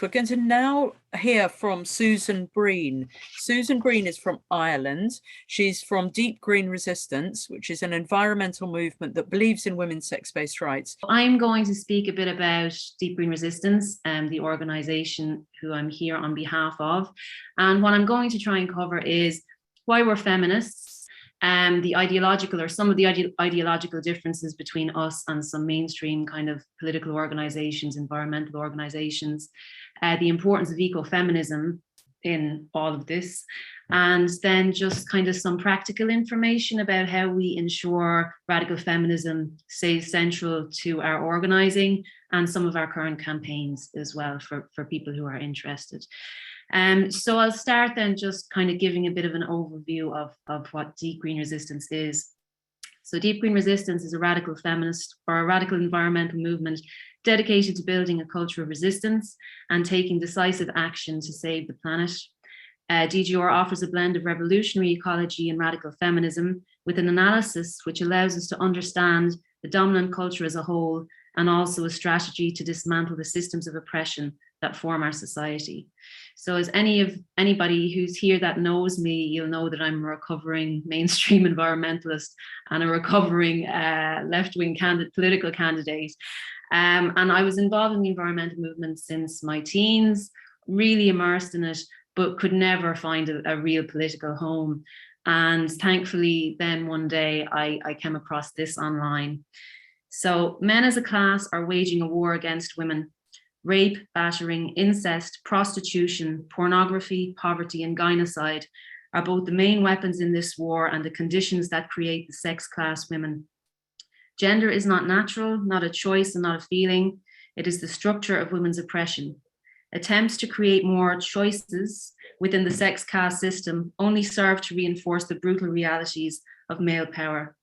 We're going to now hear from Susan Breen. Susan Breen is from Ireland. She's from Deep Green Resistance, which is an environmental movement that believes in women's sex-based rights. I'm going to speak a bit about Deep Green Resistance and the organisation who I'm here on behalf of. And what I'm going to try and cover is why we're feminists, the ideological or some of the ideological differences between us and some mainstream kind of political organisations, environmental organisations, the importance of ecofeminism in all of this, and then just kind of some practical information about how we ensure radical feminism stays central to our organising and some of our current campaigns as well for people who are interested. So I'll start then just kind of giving a bit of an overview of what Deep Green Resistance is. So Deep Green Resistance is a radical feminist or a radical environmental movement dedicated to building a culture of resistance and taking decisive action to save the planet. DGR offers a blend of revolutionary ecology and radical feminism with an analysis which allows us to understand the dominant culture as a whole and also a strategy to dismantle the systems of oppression that form our society. So as anybody who's here that knows me, you'll know that I'm a recovering mainstream environmentalist and a recovering left-wing political candidate. And I was involved in the environmental movement since my teens, really immersed in it, but could never find a real political home. And thankfully, then one day I came across this online. So men as a class are waging a war against women. Rape, battering, incest, prostitution, pornography, poverty, and gynocide are both the main weapons in this war and the conditions that create the sex class women. Gender is not natural, not a choice, and not a feeling. It is the structure of women's oppression. Attempts to create more choices within the sex caste system only serve to reinforce the brutal realities of male power.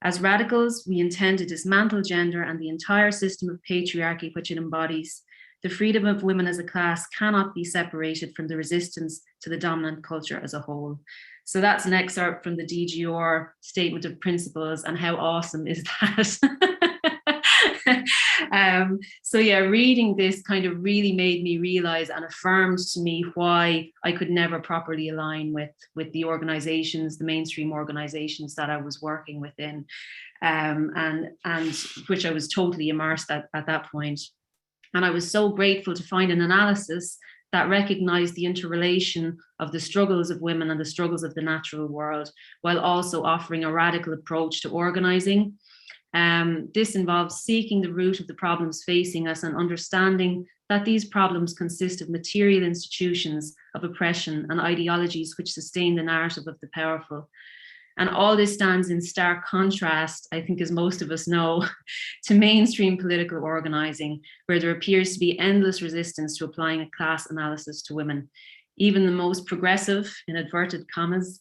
As radicals, we intend to dismantle gender and the entire system of patriarchy which it embodies. The freedom of women as a class cannot be separated from the resistance to the dominant culture as a whole. So that's an excerpt from the DGR Statement of Principles, and how awesome is that? So yeah, reading this kind of really made me realize and affirmed to me why I could never properly align with the organizations, the mainstream organizations that I was working within, and which I was totally immersed at that point. And I was so grateful to find an analysis that recognized the interrelation of the struggles of women and the struggles of the natural world, while also offering a radical approach to organizing. This involves seeking the root of the problems facing us and understanding that these problems consist of material institutions of oppression and ideologies which sustain the narrative of the powerful. And all this stands in stark contrast, I think, as most of us know, to mainstream political organizing, where there appears to be endless resistance to applying a class analysis to women. Even the most progressive, in inverted commas,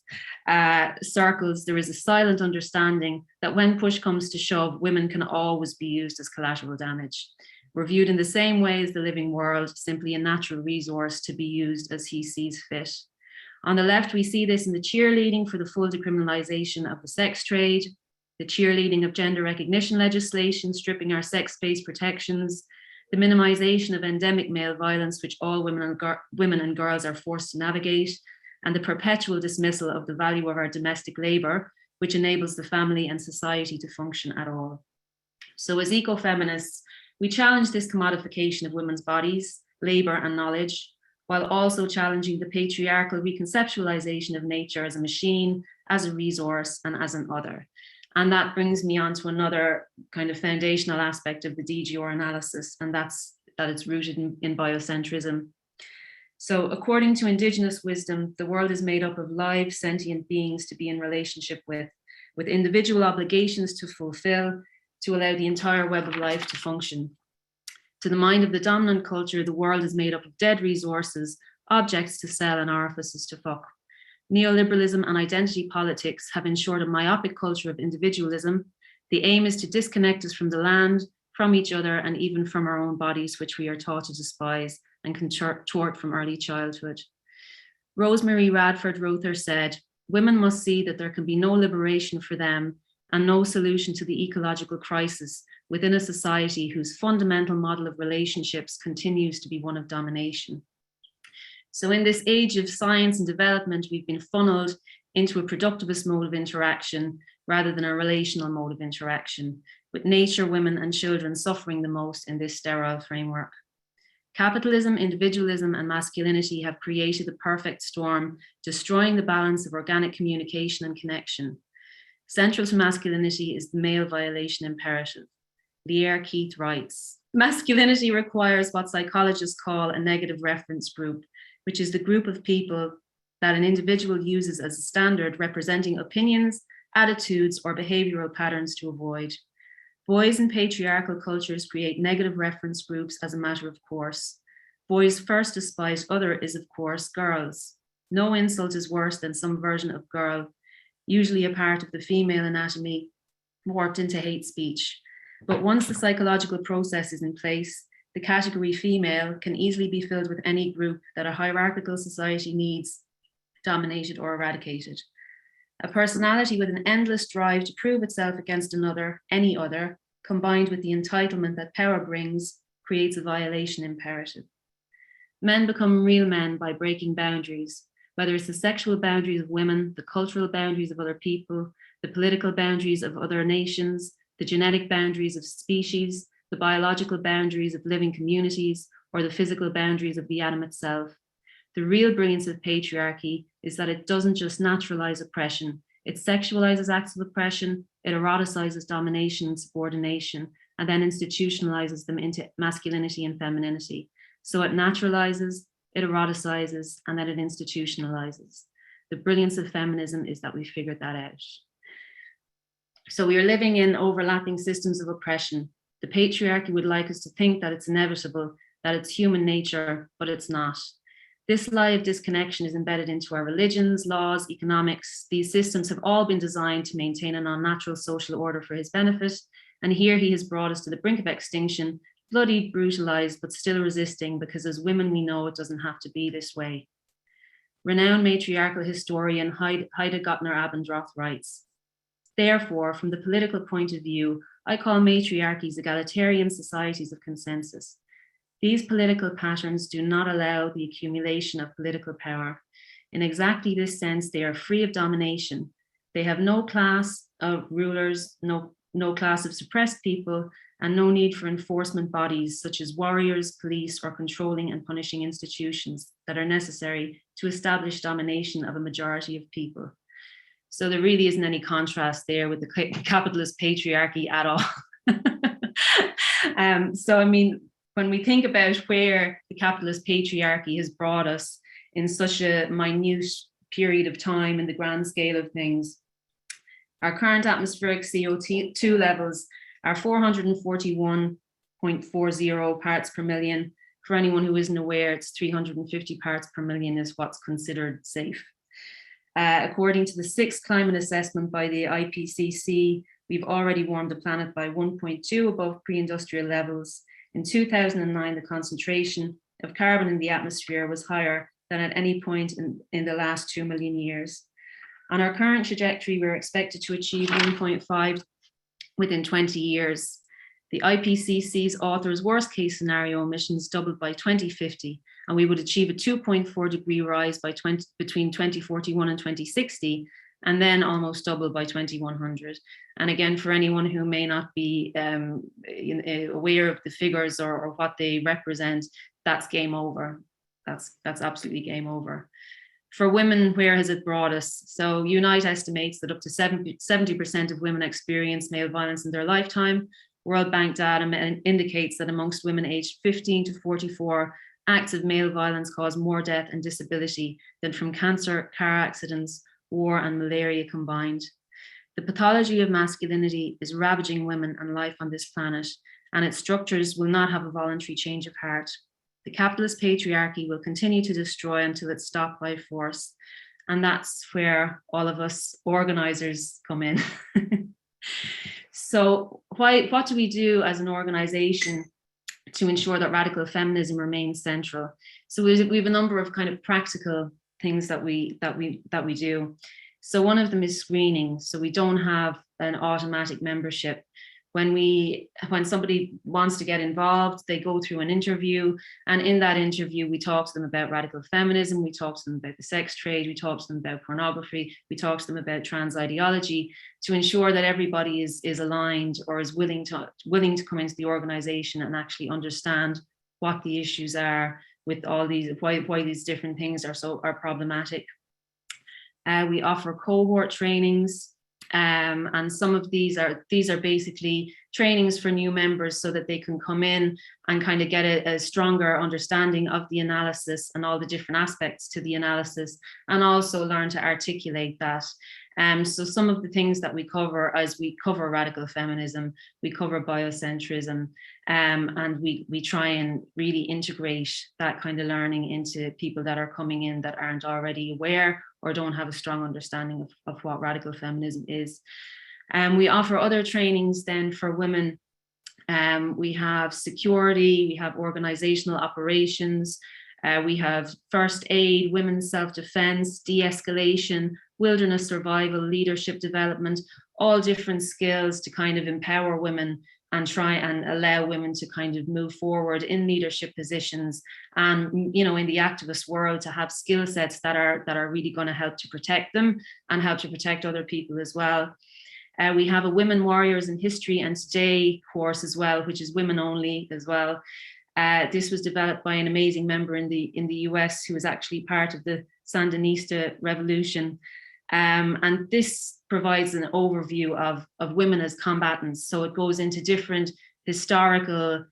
circles, there is a silent understanding that when push comes to shove, women can always be used as collateral damage. We're viewed in the same way as the living world, simply a natural resource to be used as he sees fit. On the left, we see this in the cheerleading for the full decriminalization of the sex trade, the cheerleading of gender recognition legislation, stripping our sex-based protections, the minimization of endemic male violence, which all women and girls are forced to navigate, and the perpetual dismissal of the value of our domestic labor, which enables the family and society to function at all. So as ecofeminists, we challenge this commodification of women's bodies, labor, and knowledge, while also challenging the patriarchal reconceptualization of nature as a machine, as a resource, and as an other. And that brings me on to another kind of foundational aspect of the DGR analysis, and that's that it's rooted in biocentrism. So according to indigenous wisdom, the world is made up of live, sentient beings to be in relationship with individual obligations to fulfill, to allow the entire web of life to function. To the mind of the dominant culture, the world is made up of dead resources, objects to sell, and orifices to fuck. Neoliberalism and identity politics have ensured a myopic culture of individualism. The aim is to disconnect us from the land, from each other, and even from our own bodies, which we are taught to despise and contort from early childhood. Rosemary Radford Rother said, "Women must see that there can be no liberation for them and no solution to the ecological crisis within a society whose fundamental model of relationships continues to be one of domination. So in this age of science and development, we've been funneled into a productivist mode of interaction rather than a relational mode of interaction, with nature, women, and children suffering the most in this sterile framework. Capitalism, individualism, and masculinity have created the perfect storm, destroying the balance of organic communication and connection. Central to masculinity is the male violation imperative. Lierre Keith writes, masculinity requires what psychologists call a negative reference group, which is the group of people that an individual uses as a standard representing opinions, attitudes, or behavioral patterns to avoid. Boys in patriarchal cultures create negative reference groups as a matter of course. Boys' first despised other is, of course, girls. No insult is worse than some version of girl, usually a part of the female anatomy, warped into hate speech. But once the psychological process is in place, the category female can easily be filled with any group that a hierarchical society needs dominated or eradicated. A personality with an endless drive to prove itself against another, any other, combined with the entitlement that power brings, creates a violation imperative. Men become real men by breaking boundaries, whether it's the sexual boundaries of women, the cultural boundaries of other people, the political boundaries of other nations, the genetic boundaries of species, the biological boundaries of living communities, or the physical boundaries of the atom itself. The real brilliance of patriarchy is that it doesn't just naturalize oppression, it sexualizes acts of oppression, it eroticizes domination and subordination, and then institutionalizes them into masculinity and femininity. So it naturalizes, it eroticizes, and then it institutionalizes. The brilliance of feminism is that we figured that out. So we are living in overlapping systems of oppression. The patriarchy would like us to think that it's inevitable, that it's human nature, but it's not. This lie of disconnection is embedded into our religions, laws, economics. These systems have all been designed to maintain an unnatural social order for his benefit. And here he has brought us to the brink of extinction, bloodied, brutalized, but still resisting, because as women we know it doesn't have to be this way. Renowned matriarchal historian Heide Gottner-Abendroth writes, therefore, from the political point of view, I call matriarchies egalitarian societies of consensus. These political patterns do not allow the accumulation of political power. In exactly this sense, they are free of domination. They have no class of rulers, no class of suppressed people, and no need for enforcement bodies such as warriors, police, or controlling and punishing institutions that are necessary to establish domination of a majority of people. So there really isn't any contrast there with the capitalist patriarchy at all. So, I mean, when we think about where the capitalist patriarchy has brought us in such a minute period of time in the grand scale of things, our current atmospheric CO2 levels are 441.40 parts per million. For anyone who isn't aware, it's 350 parts per million is what's considered safe. According to the 6th climate assessment by the IPCC, we've already warmed the planet by 1.2 above pre-industrial levels. In 2009, the concentration of carbon in the atmosphere was higher than at any point in the last 2 million years. On our current trajectory, we're expected to achieve 1.5 within 20 years. The IPCC's authors' worst case scenario emissions doubled by 2050, and we would achieve a 2.4 degree rise between 2041 and 2060, and then almost double by 2100. And again, for anyone who may not be aware of the figures or what they represent, that's game over. That's absolutely game over. For women, where has it brought us? So Unite estimates that up to 70% of women experience male violence in their lifetime. World Bank data indicates that amongst women aged 15 to 44, acts of male violence cause more death and disability than from cancer, car accidents, war, and malaria combined. The pathology of masculinity is ravaging women and life on this planet, and its structures will not have a voluntary change of heart. The capitalist patriarchy will continue to destroy until it's stopped by force. And that's where all of us organizers come in. So what do we do as an organization to ensure that radical feminism remains central? So we have a number of kind of practical things that we do. So one of them is screening. So we don't have an automatic membership. When somebody wants to get involved, they go through an interview, and in that interview, we talk to them about radical feminism, we talk to them about the sex trade, we talk to them about pornography, we talk to them about trans ideology, to ensure that everybody is aligned or is willing to come into the organization and actually understand what the issues are with all these, why these different things are problematic. We offer cohort trainings. And some of these are basically trainings for new members so that they can come in and kind of get a stronger understanding of the analysis and all the different aspects to the analysis, and also learn to articulate that. So some of the things that we cover, as we cover radical feminism, we cover biocentrism, and we try and really integrate that kind of learning into people that are coming in that aren't already aware or don't have a strong understanding of what radical feminism is. We offer other trainings then for women. We have security, we have organizational operations, we have first aid, women's self-defense, de-escalation, wilderness survival, leadership development, all different skills to kind of empower women and try and allow women to kind of move forward in leadership positions, and, you know, in the activist world, to have skill sets that are really going to help to protect them and help to protect other people as well. We have a Women Warriors in History and Today course as well, which is women only as well. This was developed by an amazing member in the US who was actually part of the Sandinista revolution. And this provides an overview of women as combatants. So it goes into different historical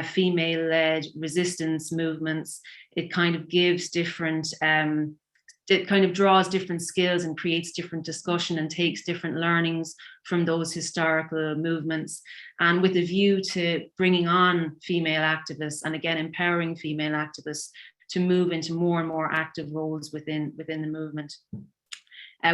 female-led resistance movements. It kind of gives different, it kind of draws different skills and creates different discussion and takes different learnings from those historical movements, and with a view to bringing on female activists, and again, empowering female activists to move into more and more active roles within the movement.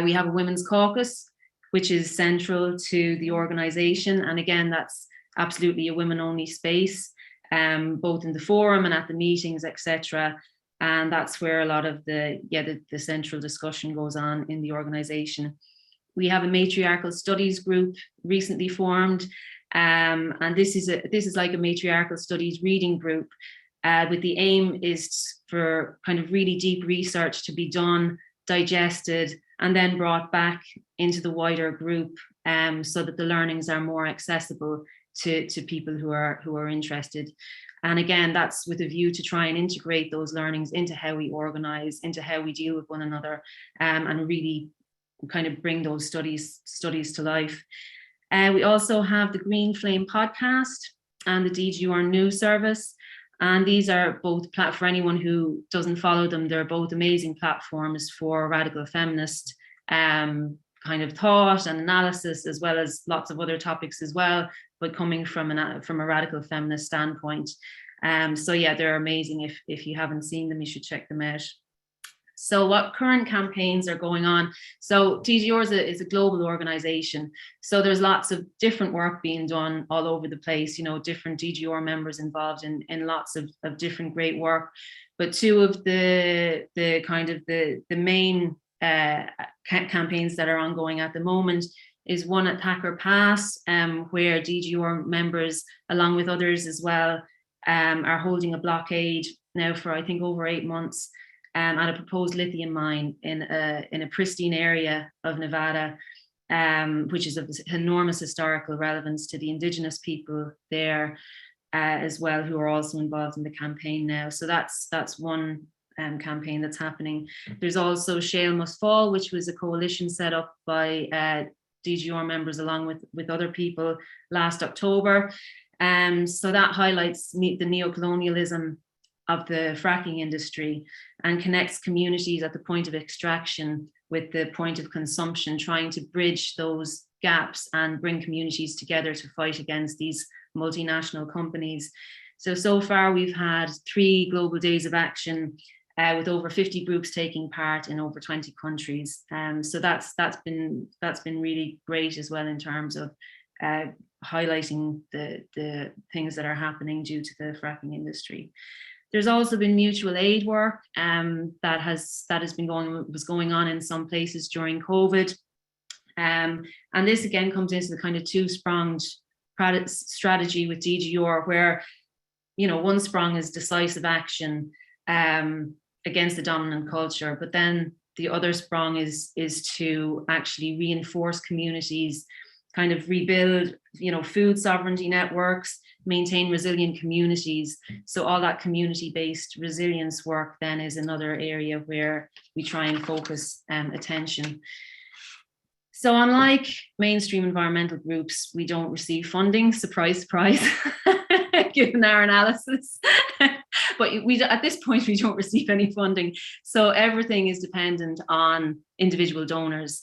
We have a women's caucus, which is central to the organization. And again, that's absolutely a women-only space, both in the forum and at the meetings, etc. And that's where a lot of the central discussion goes on in the organization. We have a matriarchal studies group recently formed, and this is like a matriarchal studies reading group, with the aim is for kind of really deep research to be done, digested, and then brought back into the wider group, so that the learnings are more accessible to people who are interested. And again, that's with a view to try and integrate those learnings into how we organize, into how we deal with one another, and really kind of bring those studies to life. We also have the Green Flame podcast and the DGR news service. And these are both, for anyone who doesn't follow them, they're both amazing platforms for radical feminist kind of thought and analysis, as well as lots of other topics as well, but coming from a radical feminist standpoint. So yeah, they're amazing. If you haven't seen them, you should check them out. So what current campaigns are going on? So DGR is a global organization. So there's lots of different work being done all over the place, you know, different DGR members involved in lots of different great work. But two of the main campaigns that are ongoing at the moment is one at Thacker Pass, where DGR members, along with others as well, are holding a blockade now for, I think, over 8 months, at a proposed lithium mine in a pristine area of Nevada, which is of enormous historical relevance to the indigenous people there as well, who are also involved in the campaign now. So that's one campaign that's happening. There's also Shale Must Fall, which was a coalition set up by DGR members along with other people last October. So that highlights the neocolonialism of the fracking industry and connects communities at the point of extraction with the point of consumption, trying to bridge those gaps and bring communities together to fight against these multinational companies. So far we've had 3 global days of action, with over 50 groups taking part in over 20 countries. So that's been really great as well, in terms of highlighting the things that are happening due to the fracking industry. There's also been mutual aid work that was going on in some places during COVID. And this again comes into the kind of two-spronged strategy with DGR, where, you know, one sprong is decisive action against the dominant culture, but then the other sprong is to actually reinforce communities, kind of rebuild, you know, food sovereignty networks, maintain resilient communities. So all that community-based resilience work then is another area where we try and focus attention. So unlike mainstream environmental groups, we don't receive funding, surprise, surprise, given our analysis. But at this point, we don't receive any funding. So everything is dependent on individual donors.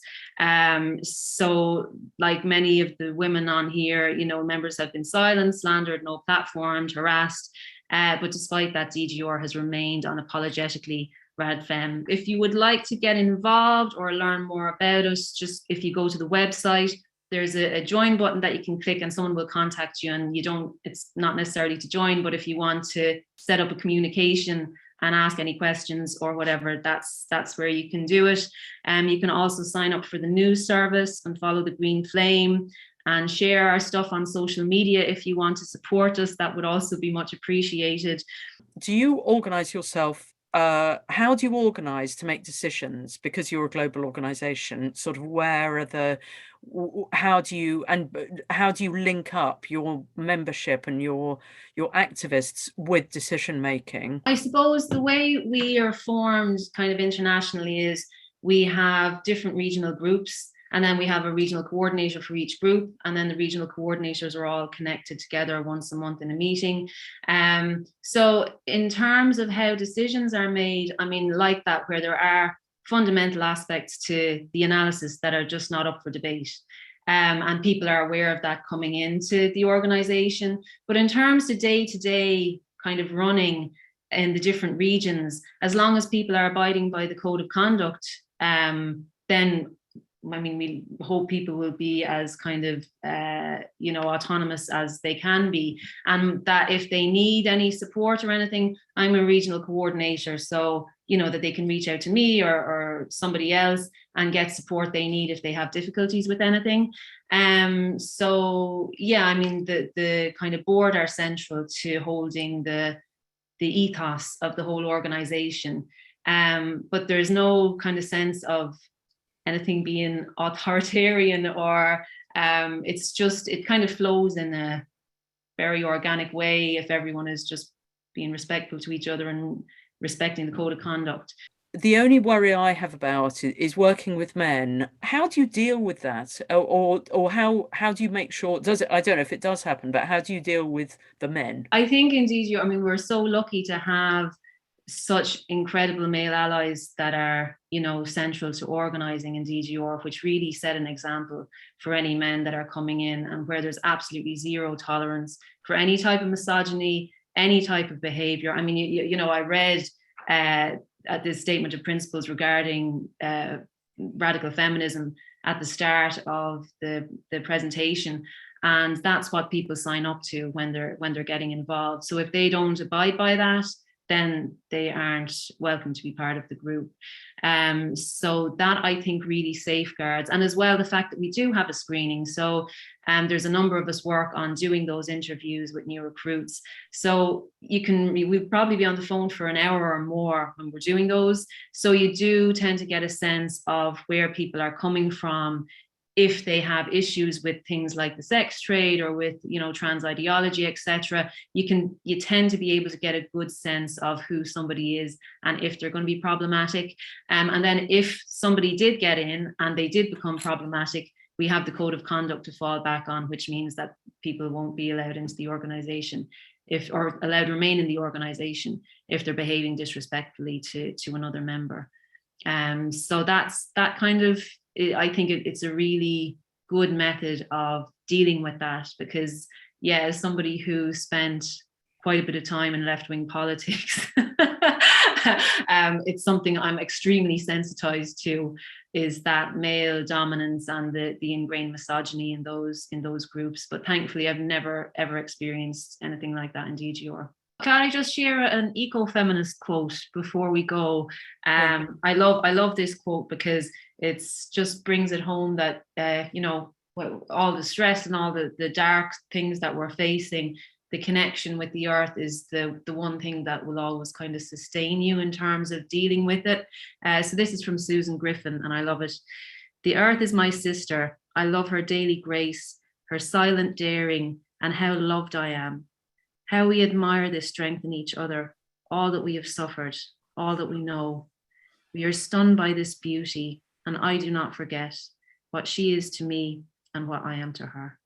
So like many of the women on here, you know, members have been silenced, slandered, no platformed, harassed. But despite that, DGR has remained unapologetically Rad Fem. If you would like to get involved or learn more about us, just if you go to the website, there's a join button that you can click and someone will contact you, and it's not necessarily to join, but if you want to set up a communication and ask any questions or whatever, that's where you can do it. You can also sign up for the news service and follow the Green Flame and share our stuff on social media if you want to support us. That would also be much appreciated. Do you organize yourself? How do you organize to make decisions? Because you're a global organization, sort of how do you link up your membership and your activists with decision making? I suppose the way we are formed kind of internationally is we have different regional groups, and then we have a regional coordinator for each group, and then the regional coordinators are all connected together once a month in a meeting. So in terms of how decisions are made, I mean, like that, where there are fundamental aspects to the analysis that are just not up for debate. And people are aware of that coming into the organization. But in terms of day-to-day kind of running in the different regions, as long as people are abiding by the code of conduct, then I mean, we hope people will be as kind of, you know, autonomous as they can be. And that if they need any support or anything, I'm a regional coordinator. So, you know, that they can reach out to me or somebody else and get support they need if they have difficulties with anything. So, yeah, I mean, the kind of board are central to holding the ethos of the whole organization. But there's no kind of sense of anything being authoritarian or it kind of flows in a very organic way if everyone is just being respectful to each other and respecting the code of conduct. The only worry I have about it is working with men. How do you deal with that? Or how do you make sure, I don't know if it does happen, but how do you deal with the men? I think indeed, I mean, we're so lucky to have such incredible male allies that are, you know, central to organizing in DGR, which really set an example for any men that are coming in, and where there's absolutely zero tolerance for any type of misogyny, any type of behavior. I mean, you know, I read at this statement of principles regarding radical feminism at the start of the presentation, and that's what people sign up to when they're getting involved. So if they don't abide by that, then they aren't welcome to be part of the group. So that, I think, really safeguards. And as well, the fact that we do have a screening. So there's a number of us work on doing those interviews with new recruits. So we'll probably be on the phone for an hour or more when we're doing those. So you do tend to get a sense of where people are coming from, if they have issues with things like the sex trade or with, you know, trans ideology, etc. You tend to be able to get a good sense of who somebody is and if they're going to be problematic. And then if somebody did get in and they did become problematic, we have the code of conduct to fall back on, which means that people won't be allowed into the organization or allowed to remain in the organization if they're behaving disrespectfully to another member. So that's that kind of, I think it's a really good method of dealing with that, because, yeah, as somebody who spent quite a bit of time in left-wing politics, it's something I'm extremely sensitized to, is that male dominance and the ingrained misogyny in those groups. But thankfully, I've never ever experienced anything like that in DGR. Can I just share an eco-feminist quote before we go? Yeah. I love this quote because it's just brings it home that you know, all the stress and all the dark things that we're facing, the connection with the earth is the one thing that will always kind of sustain you in terms of dealing with it. So this is from Susan Griffin, and I love it. The earth is my sister. I love her daily grace, her silent daring, and how loved I am. How we admire this strength in each other, all that we have suffered, all that we know. We are stunned by this beauty, and I do not forget what she is to me and what I am to her.